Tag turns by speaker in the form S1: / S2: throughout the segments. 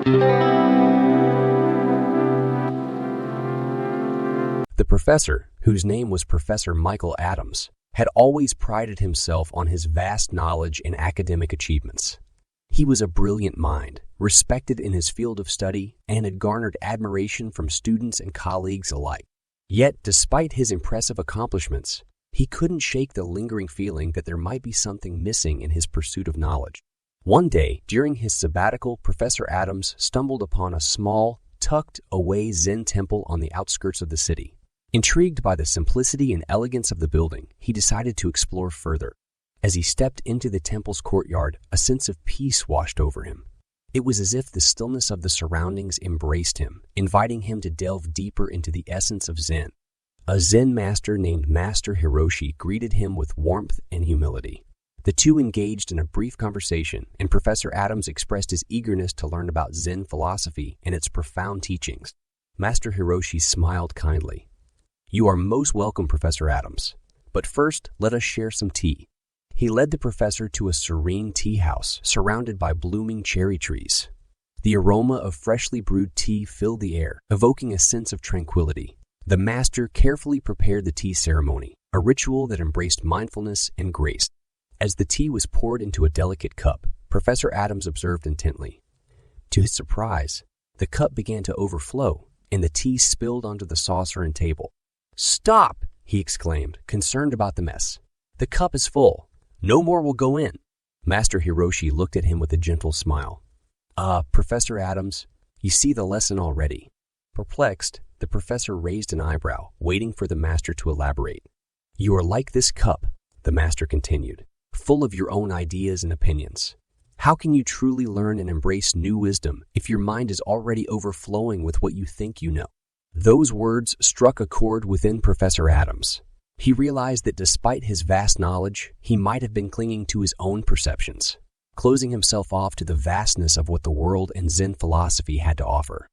S1: The professor, whose name was Professor Michael Adams, had always prided himself on his vast knowledge and academic achievements. He was a brilliant mind, respected in his field of study, and had garnered admiration from students and colleagues alike. Yet, despite his impressive accomplishments, he couldn't shake the lingering feeling that there might be something missing in his pursuit of knowledge. One day, during his sabbatical, Professor Adams stumbled upon a small, tucked-away Zen temple on the outskirts of the city. Intrigued by the simplicity and elegance of the building, he decided to explore further. As he stepped into the temple's courtyard, a sense of peace washed over him. It was as if the stillness of the surroundings embraced him, inviting him to delve deeper into the essence of Zen. A Zen master named Master Hiroshi greeted him with warmth and humility. The two engaged in a brief conversation, and Professor Adams expressed his eagerness to learn about Zen philosophy and its profound teachings. Master Hiroshi smiled kindly. "You are most welcome, Professor Adams. But first, let us share some tea." He led the professor to a serene tea house surrounded by blooming cherry trees. The aroma of freshly brewed tea filled the air, evoking a sense of tranquility. The master carefully prepared the tea ceremony, a ritual that embraced mindfulness and grace. As the tea was poured into a delicate cup, Professor Adams observed intently. To his surprise, the cup began to overflow, and the tea spilled onto the saucer and table. "Stop!" he exclaimed, concerned about the mess. "The cup is full. No more will go in." Master Hiroshi looked at him with a gentle smile. Professor Adams, you see the lesson already." Perplexed, the professor raised an eyebrow, waiting for the master to elaborate. "You are like this cup," the master continued, "full of your own ideas and opinions. How can you truly learn and embrace new wisdom if your mind is already overflowing with what you think you know?" Those words struck a chord within Professor Adams. He realized that despite his vast knowledge, he might have been clinging to his own perceptions, closing himself off to the vastness of what the world and Zen philosophy had to offer.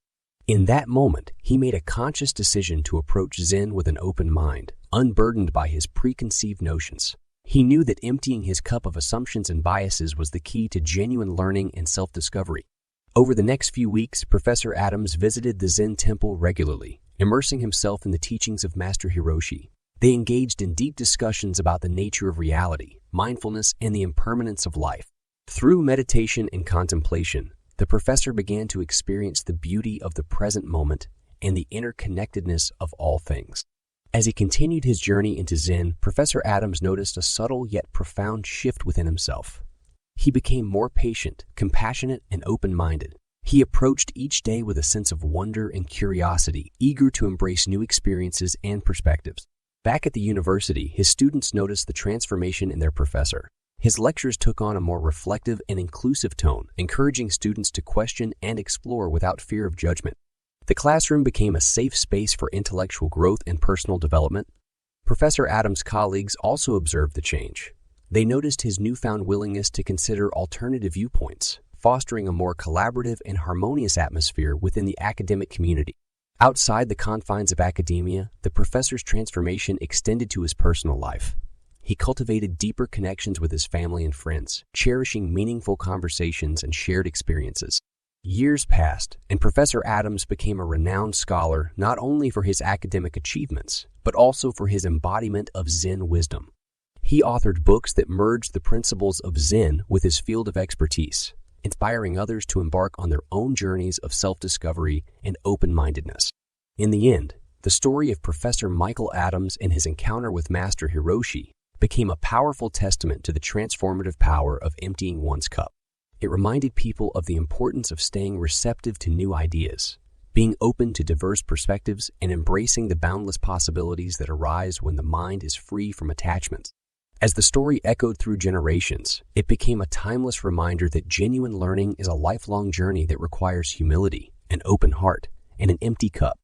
S1: In that moment, he made a conscious decision to approach Zen with an open mind, unburdened by his preconceived notions. He knew that emptying his cup of assumptions and biases was the key to genuine learning and self-discovery. Over the next few weeks, Professor Adams visited the Zen temple regularly, immersing himself in the teachings of Master Hiroshi. They engaged in deep discussions about the nature of reality, mindfulness, and the impermanence of life. Through meditation and contemplation, the professor began to experience the beauty of the present moment and the interconnectedness of all things. As he continued his journey into Zen, Professor Adams noticed a subtle yet profound shift within himself. He became more patient, compassionate, and open-minded. He approached each day with a sense of wonder and curiosity, eager to embrace new experiences and perspectives. Back at the university, his students noticed the transformation in their professor. His lectures took on a more reflective and inclusive tone, encouraging students to question and explore without fear of judgment. The classroom became a safe space for intellectual growth and personal development. Professor Adams' colleagues also observed the change. They noticed his newfound willingness to consider alternative viewpoints, fostering a more collaborative and harmonious atmosphere within the academic community. Outside the confines of academia, the professor's transformation extended to his personal life. He cultivated deeper connections with his family and friends, cherishing meaningful conversations and shared experiences. Years passed, and Professor Adams became a renowned scholar not only for his academic achievements, but also for his embodiment of Zen wisdom. He authored books that merged the principles of Zen with his field of expertise, inspiring others to embark on their own journeys of self-discovery and open-mindedness. In the end, the story of Professor Michael Adams and his encounter with Master Hiroshi became a powerful testament to the transformative power of emptying one's cup. It reminded people of the importance of staying receptive to new ideas, being open to diverse perspectives, and embracing the boundless possibilities that arise when the mind is free from attachments. As the story echoed through generations, it became a timeless reminder that genuine learning is a lifelong journey that requires humility, an open heart, and an empty cup.